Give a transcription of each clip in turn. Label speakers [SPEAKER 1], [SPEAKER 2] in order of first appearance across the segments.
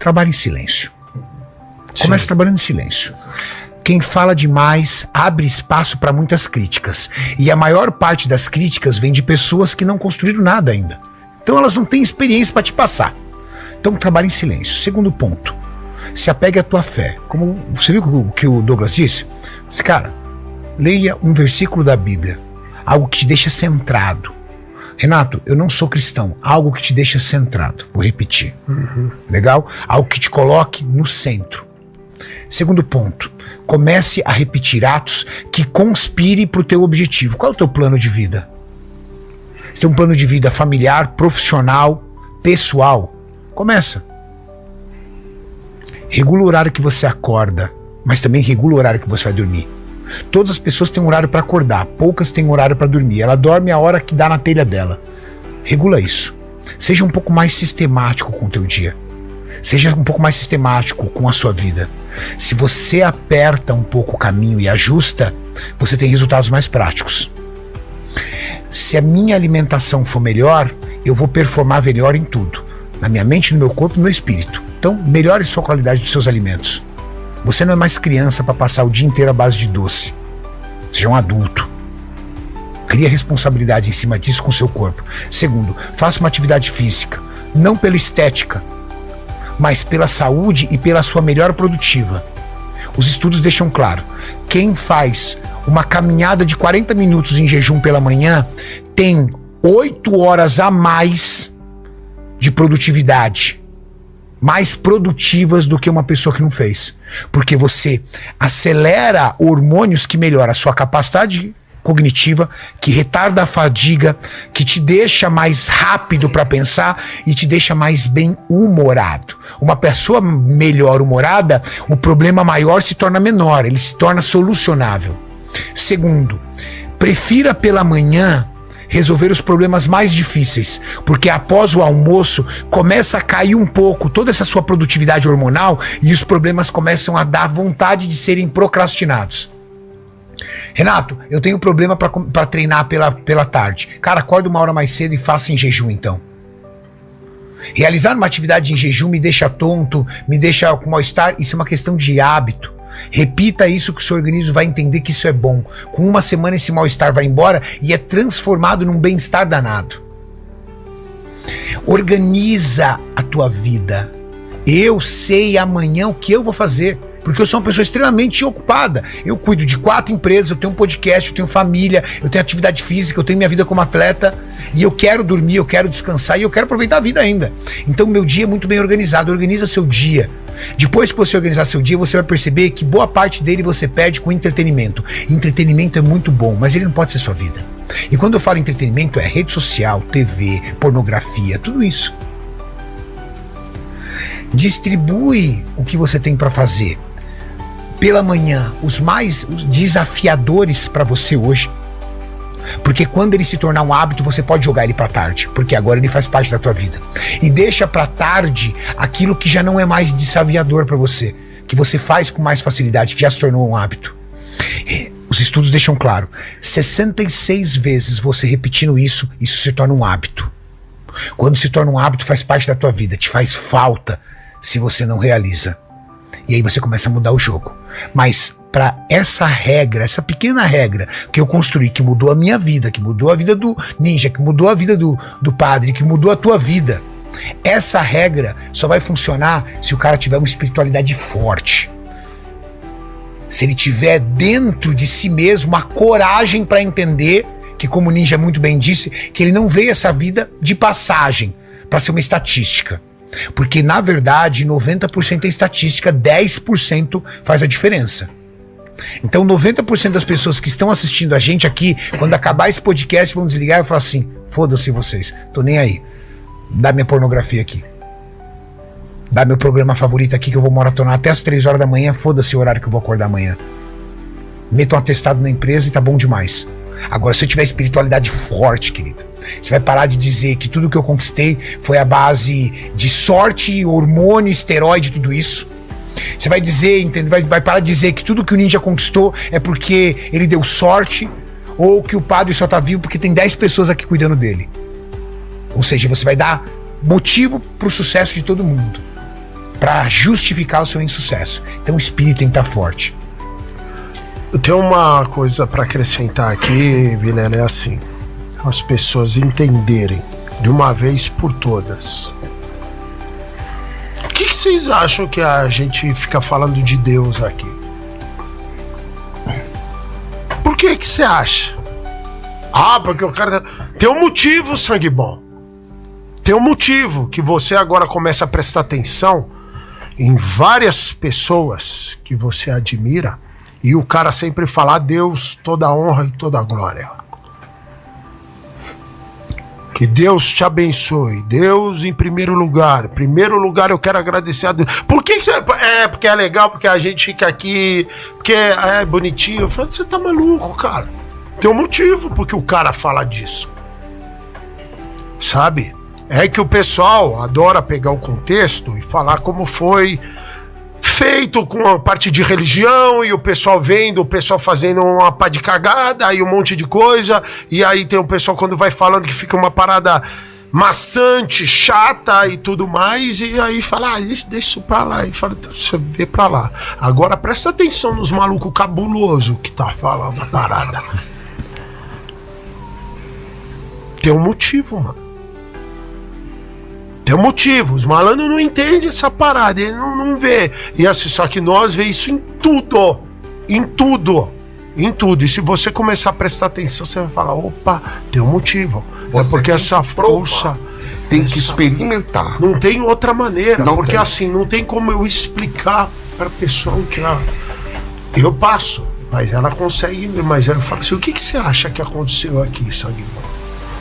[SPEAKER 1] trabalhe em silêncio. Comece trabalhando em silêncio. Quem fala demais abre espaço para muitas críticas. E a maior parte das críticas vem de pessoas que não construíram nada ainda. Então elas não têm experiência para te passar. Então trabalhe em silêncio. Segundo ponto, se apegue à tua fé. Como você viu o que o Douglas disse? Cara, leia um versículo da Bíblia. Algo que te deixa centrado. Renato, eu não sou cristão. Algo que te deixa centrado. Vou repetir. Legal? Algo que te coloque no centro. Segundo ponto, comece a repetir atos que conspire para o teu objetivo. Qual é o teu plano de vida? Você tem um plano de vida familiar, profissional, pessoal? Começa. Regula o horário que você acorda, mas também regula o horário que você vai dormir. Todas as pessoas têm um horário para acordar, poucas têm um horário para dormir. Ela dorme a hora que dá na telha dela. Regula isso. Seja um pouco mais sistemático com o teu dia. Seja um pouco mais sistemático com a sua vida. Se você aperta um pouco o caminho e ajusta, você tem resultados mais práticos. Se a minha alimentação for melhor, eu vou performar melhor em tudo. Na minha mente, no meu corpo e no meu espírito. Então, melhore sua qualidade dos seus alimentos. Você não é mais criança para passar o dia inteiro à base de doce. Seja um adulto. Crie responsabilidade em cima disso com o seu corpo. Segundo, faça uma atividade física. Não pela estética, mas pela saúde e pela sua melhora produtiva. Os estudos deixam claro, quem faz uma caminhada de 40 minutos em jejum pela manhã tem 8 horas a mais de produtividade, mais produtivas do que uma pessoa que não fez. Porque você acelera hormônios que melhoram a sua capacidade cognitiva, que retarda a fadiga, que te deixa mais rápido para pensar e te deixa mais bem-humorado. Uma pessoa melhor humorada, o problema maior se torna menor, ele se torna solucionável. Segundo, prefira pela manhã resolver os problemas mais difíceis, porque após o almoço começa a cair um pouco toda essa sua produtividade hormonal e os problemas começam a dar vontade de serem procrastinados. Renato, eu tenho problema para treinar pela tarde. Cara, acorda uma hora mais cedo e faça em jejum então. Realizar uma atividade em jejum me deixa tonto, me deixa com mal-estar. Isso é uma questão de hábito. Repita isso que o seu organismo vai entender que isso é bom. Com uma semana esse mal-estar vai embora e é transformado num bem-estar danado. Organiza a tua vida. Eu sei amanhã o que eu vou fazer. Porque eu sou uma pessoa extremamente ocupada. Eu cuido de 4 empresas, eu tenho um podcast, eu tenho família, eu tenho atividade física, eu tenho minha vida como atleta. E eu quero dormir, eu quero descansar e eu quero aproveitar a vida ainda. Então meu dia é muito bem organizado. Organiza seu dia. Depois que você organizar seu dia, você vai perceber que boa parte dele você perde com entretenimento. Entretenimento é muito bom, mas ele não pode ser sua vida. E quando eu falo entretenimento, é rede social, TV, pornografia, tudo isso. Distribui o que você tem para fazer. Pela manhã, os mais desafiadores para você hoje. Porque quando ele se tornar um hábito, você pode jogar ele para tarde, porque agora ele faz parte da tua vida. E deixa para tarde aquilo que já não é mais desafiador para você, que você faz com mais facilidade, que já se tornou um hábito. Os estudos deixam claro, 66 vezes você repetindo isso se torna um hábito. Quando se torna um hábito, faz parte da tua vida, te faz falta se você não realiza. E aí você começa a mudar o jogo. Mas para essa regra, essa pequena regra que eu construí, que mudou a minha vida, que mudou a vida do ninja, que mudou a vida do padre, que mudou a tua vida, essa regra só vai funcionar se o cara tiver uma espiritualidade forte. Se ele tiver dentro de si mesmo a coragem para entender que, como o ninja muito bem disse, que ele não veio essa vida de passagem para ser uma estatística. Porque, na verdade, 90% é estatística, 10% faz a diferença. Então, 90% das pessoas que estão assistindo a gente aqui, quando acabar esse podcast, vão desligar e falar assim, foda-se vocês, tô nem aí. Dá minha pornografia aqui. Dá meu programa favorito aqui que eu vou maratonar até as 3 horas da manhã, foda-se o horário que eu vou acordar amanhã. Meto um atestado na empresa e tá bom demais. Agora, se eu tiver espiritualidade forte, querido, você vai parar de dizer que tudo que eu conquistei foi a base de sorte, hormônio, esteroide, tudo isso. Você vai dizer, entende? Vai parar de dizer que tudo que o ninja conquistou é porque ele deu sorte, ou que o padre só tá vivo porque tem 10 pessoas aqui cuidando dele. Ou seja, você vai dar motivo pro sucesso de todo mundo. para justificar o seu insucesso. Então o espírito tem que estar forte.
[SPEAKER 2] Eu tenho uma coisa para acrescentar aqui, Vilela, é assim: as pessoas entenderem de uma vez por todas. O que vocês acham que a gente fica falando de Deus aqui? Por que você acha? Ah, porque o cara... Tem um motivo, sangue bom. Tem um motivo que você agora começa a prestar atenção em várias pessoas que você admira e o cara sempre fala: a Deus toda a honra e toda a glória. Que Deus te abençoe. Deus em primeiro lugar. Em primeiro lugar eu quero agradecer a Deus. Por que você... porque é legal, porque a gente fica aqui, porque é bonitinho. Eu falo: você tá maluco, cara. Tem um motivo porque o cara fala disso. Sabe? É que o pessoal adora pegar o contexto e falar como foi feito com a parte de religião, e o pessoal vendo, o pessoal fazendo uma pá de cagada, aí um monte de coisa, e aí tem o pessoal quando vai falando que fica uma parada maçante, chata e tudo mais, e aí fala: isso, deixa isso pra lá, e fala: você vê pra lá. Agora presta atenção nos malucos cabulosos que tá falando a parada. Tem um motivo, mano. Tem um motivo. Os malandros não entendem essa parada, ele não vê. E assim, só que nós vê isso em tudo. Em tudo. Em tudo. E se você começar a prestar atenção, você vai falar: opa, tem um motivo. É porque essa força...
[SPEAKER 3] Tem que experimentar.
[SPEAKER 2] Não tem outra maneira.
[SPEAKER 3] Não
[SPEAKER 2] porque
[SPEAKER 3] tem.
[SPEAKER 2] assim, não tem como eu explicar pra pessoa o que eu passo. Mas ela consegue. Mas eu falo assim: o que você acha que aconteceu aqui, sangue bom?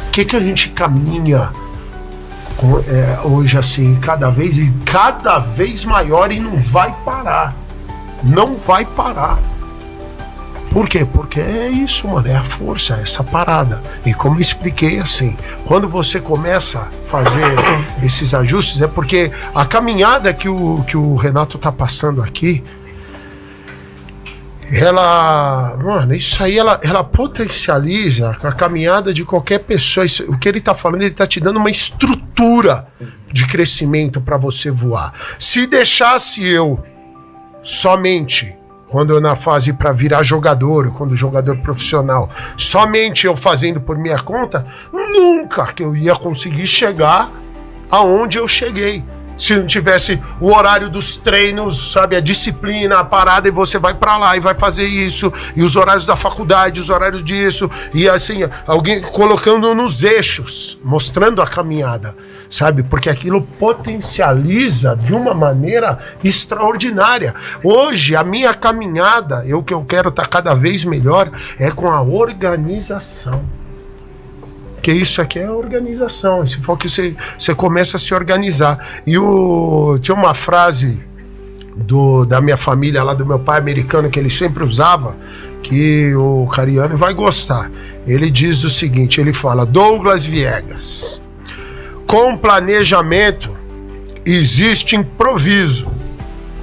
[SPEAKER 2] O que a gente caminha hoje assim, cada vez maior, e não vai parar. Não vai parar. Por quê? Porque é isso, mano, é a força, é essa parada. E como eu expliquei assim, quando você começa a fazer esses ajustes, é porque a caminhada que o Renato tá passando aqui, mano, isso aí ela potencializa a caminhada de qualquer pessoa. O que ele tá falando, ele tá te dando uma estrutura de crescimento para você voar. Se deixasse eu somente, quando eu na fase para virar jogador, quando jogador profissional, somente eu fazendo por minha conta, nunca que eu ia conseguir chegar aonde eu cheguei. Se não tivesse o horário dos treinos, sabe, a disciplina, a parada, e você vai pra lá e vai fazer isso, e os horários da faculdade, os horários disso, e assim, alguém colocando nos eixos, mostrando a caminhada, sabe, porque aquilo potencializa de uma maneira extraordinária. Hoje, a minha caminhada, o que eu quero estar cada vez melhor, é com a organização. Porque isso aqui é organização. Se for que você começa a se organizar. E tinha uma frase da minha família, lá do meu pai americano, que ele sempre usava, que o Cariani vai gostar. Ele diz o seguinte, ele fala: Douglas Viegas, com planejamento existe improviso.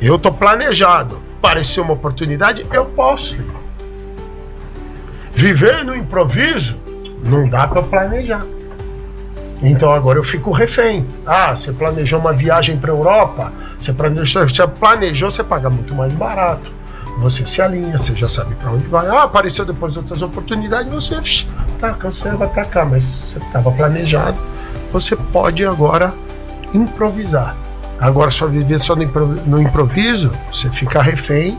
[SPEAKER 2] Eu tô planejado. Pareceu uma oportunidade, eu posso. Viver no improviso não dá para planejar. Então agora eu fico refém. Você planejou uma viagem para Europa, você planejou, você paga muito mais barato. Você se alinha, você já sabe para onde vai. Apareceu depois outras oportunidades, você cancela, vai para cá, mas você estava planejado. Você pode agora improvisar. Agora só viver só no improviso, você fica refém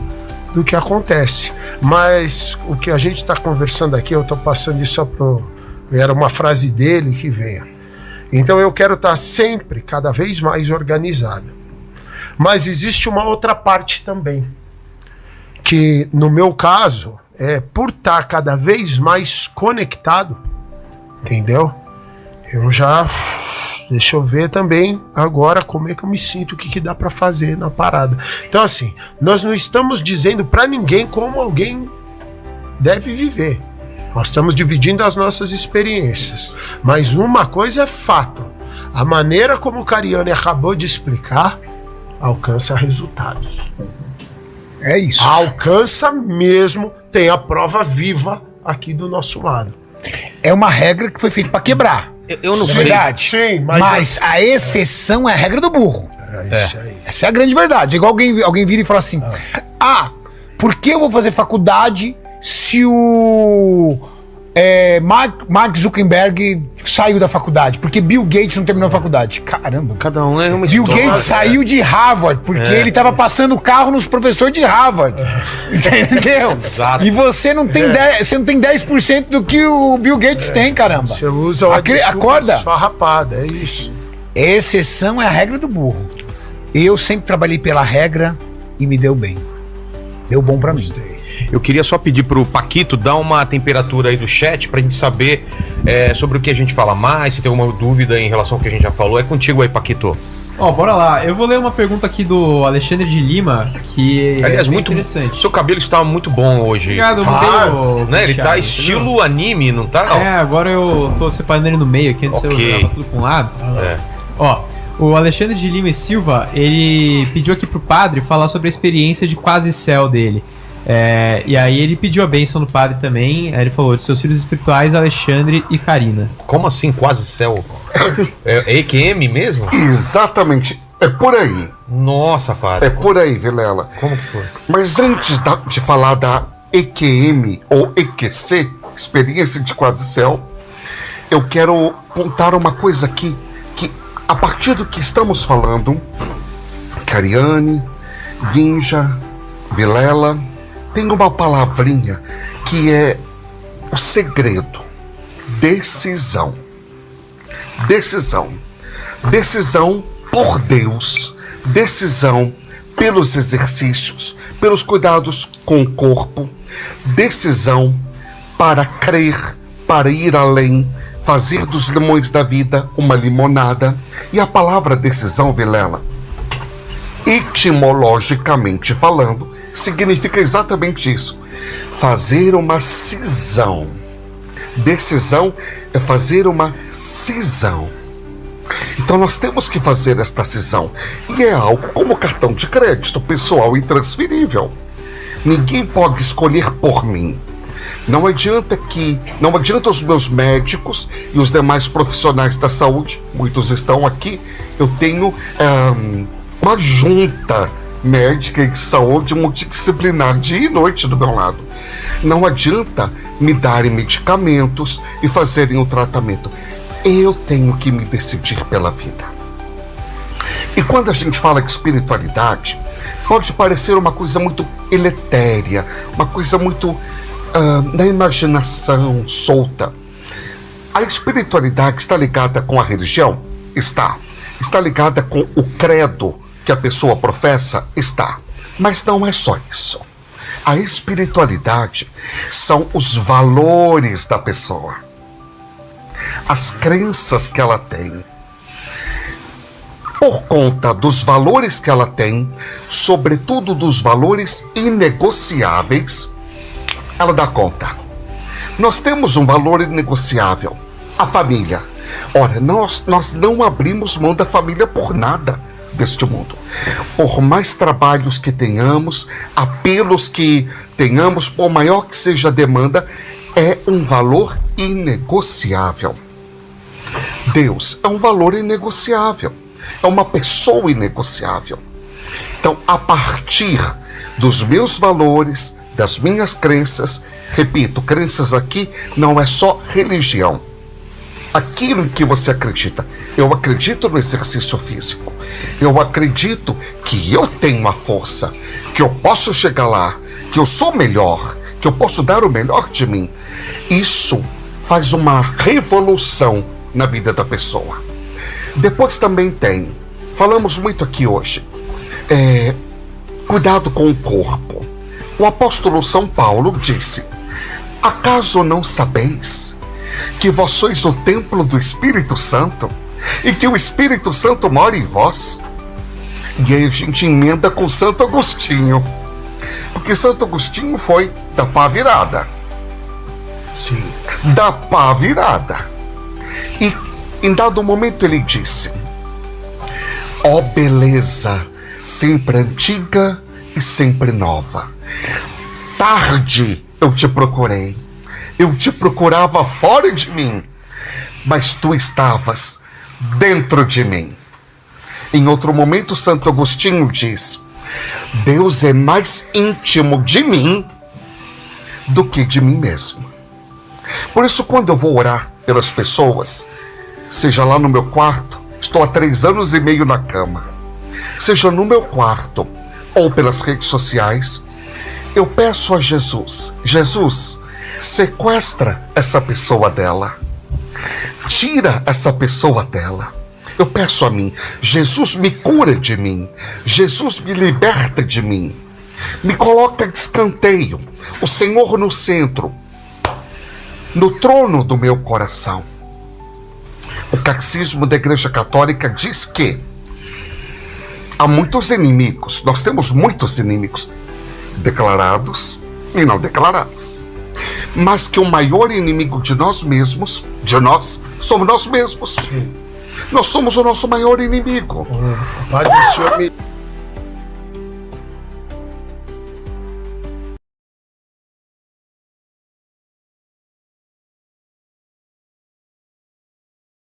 [SPEAKER 2] do que acontece. Mas o que a gente está conversando aqui, eu estou passando isso era uma frase dele que venha. Então eu quero estar sempre, cada vez mais organizado. Mas existe uma outra parte também, que no meu caso, por estar cada vez mais conectado, entendeu? Deixa eu ver também agora como é que eu me sinto, o que dá pra fazer na parada. Então assim, nós não estamos dizendo pra ninguém como alguém deve viver. Nós estamos dividindo as nossas experiências. Mas uma coisa é fato: a maneira como o Cariani acabou de explicar alcança resultados.
[SPEAKER 1] É isso.
[SPEAKER 2] Alcança mesmo, tem a prova viva aqui do nosso lado.
[SPEAKER 1] É uma regra que foi feita para quebrar.
[SPEAKER 4] Eu não
[SPEAKER 1] É
[SPEAKER 4] sei.
[SPEAKER 1] verdade.
[SPEAKER 2] Sim,
[SPEAKER 1] mas a exceção é a regra do burro.
[SPEAKER 2] É isso aí.
[SPEAKER 1] Essa é a grande verdade. Igual alguém vira e fala assim: por que eu vou fazer faculdade se o Mark Zuckerberg saiu da faculdade? Porque Bill Gates não terminou a faculdade. Caramba.
[SPEAKER 4] Cada um é uma
[SPEAKER 1] Bill
[SPEAKER 4] história.
[SPEAKER 1] Gates saiu de Harvard porque ele tava passando o carro nos professores de Harvard. Entendeu?
[SPEAKER 4] Exato.
[SPEAKER 1] E você não tem 10% do que o Bill Gates tem, caramba.
[SPEAKER 2] Você usa uma desculpa
[SPEAKER 1] acorda.
[SPEAKER 2] esfarrapada, é isso.
[SPEAKER 1] Exceção é a regra do burro. Eu sempre trabalhei pela regra e me deu bem. Deu bom pra mim.
[SPEAKER 4] Eu queria só pedir pro Paquito dar uma temperatura aí do chat pra gente saber sobre o que a gente fala mais, se tem alguma dúvida em relação ao que a gente já falou. É contigo aí, Paquito.
[SPEAKER 5] Bora lá. Eu vou ler uma pergunta aqui do Alexandre de Lima, que
[SPEAKER 4] Aliás,
[SPEAKER 5] é
[SPEAKER 4] muito
[SPEAKER 5] interessante.
[SPEAKER 4] Seu cabelo está muito bom hoje.
[SPEAKER 5] Obrigado, eu mudei o
[SPEAKER 4] Né? Ele tá
[SPEAKER 5] penteado,
[SPEAKER 4] estilo
[SPEAKER 5] entendeu?
[SPEAKER 4] anime, não tá?
[SPEAKER 5] Agora eu tô separando ele no meio aqui, antes eu jogava tudo pra um lado. O Alexandre de Lima e Silva, ele pediu aqui pro padre falar sobre a experiência de quase céu dele. E aí ele pediu a bênção do padre também. Aí ele falou de seus filhos espirituais, Alexandre e Karina.
[SPEAKER 4] Como assim, quase céu? É EQM mesmo?
[SPEAKER 3] Exatamente. É por aí.
[SPEAKER 4] Nossa, padre.
[SPEAKER 3] É por aí, Vilela.
[SPEAKER 4] Como que foi?
[SPEAKER 3] Mas antes de falar da EQM ou EQC, Experiência de Quase Céu, eu quero apontar uma coisa aqui, que a partir do que estamos falando, Cariane, Ginja, Vilela, tem uma palavrinha que é o segredo. Decisão. Decisão. Decisão por Deus. Decisão pelos exercícios, pelos cuidados com o corpo. Decisão para crer, para ir além, fazer dos limões da vida uma limonada. E a palavra decisão, Vilela, etimologicamente falando, significa exatamente isso. Fazer uma cisão. Decisão é fazer uma cisão. Então nós temos que fazer esta cisão. E é algo como cartão de crédito pessoal intransferível. Ninguém pode escolher por mim. Não adianta os meus médicos e os demais profissionais da saúde, muitos estão aqui, eu tenho uma junta médica e de saúde multidisciplinar dia e noite do meu lado. Não adianta me darem medicamentos e fazerem o tratamento. Eu tenho que me decidir pela vida. E quando a gente fala de espiritualidade, pode parecer uma coisa muito eletérea, uma coisa muito na imaginação solta. A espiritualidade está ligada com a religião? Está. Está ligada com o credo que a pessoa professa? Está. Mas não é só isso. A espiritualidade são os valores da pessoa, as crenças que ela tem. Por conta dos valores que ela tem, sobretudo dos valores inegociáveis, ela dá conta. Nós temos um valor inegociável, a família. Ora, nós não abrimos mão da família por nada deste mundo. Por mais trabalhos que tenhamos, apelos que tenhamos, por maior que seja a demanda, é um valor inegociável. Deus é um valor inegociável. É uma pessoa inegociável. Então, a partir dos meus valores, das minhas crenças, repito, crenças aqui não é só religião. Aquilo em que você acredita. Eu acredito no exercício físico. Eu acredito que eu tenho uma força, que eu posso chegar lá, que eu sou melhor, que eu posso dar o melhor de mim. Isso faz uma revolução na vida da pessoa. Depois também falamos muito aqui hoje, cuidado com o corpo. O apóstolo São Paulo disse: acaso não sabeis que vós sois o templo do Espírito Santo e que o Espírito Santo mora em vós? E aí a gente emenda com Santo Agostinho, porque Santo Agostinho foi da pá virada.
[SPEAKER 2] Sim.
[SPEAKER 3] Da pá virada. E em dado momento ele disse: ó beleza, sempre antiga e sempre nova. Tarde eu te procurei. Eu te procurava fora de mim. mas tu estavas dentro de mim. Em outro momento, Santo Agostinho diz: Deus é mais íntimo de mim do que de mim mesmo. Por isso, quando eu vou orar pelas pessoas, seja lá no meu quarto, estou há 3 anos e meio na cama, seja no meu quarto ou pelas redes sociais, eu peço a Jesus: Jesus, sequestra essa pessoa dela, tira essa pessoa dela. Eu peço a mim: Jesus, me cura de mim, Jesus, me liberta de mim, me coloca de escanteio, o Senhor no centro, no trono do meu coração. O Catecismo da Igreja Católica diz que há muitos inimigos, nós temos muitos inimigos, declarados e não declarados, mas que o maior inimigo de nós mesmos, de nós, somos nós mesmos.
[SPEAKER 2] Sim.
[SPEAKER 3] Nós somos o nosso maior inimigo.
[SPEAKER 2] Padre, o senhor me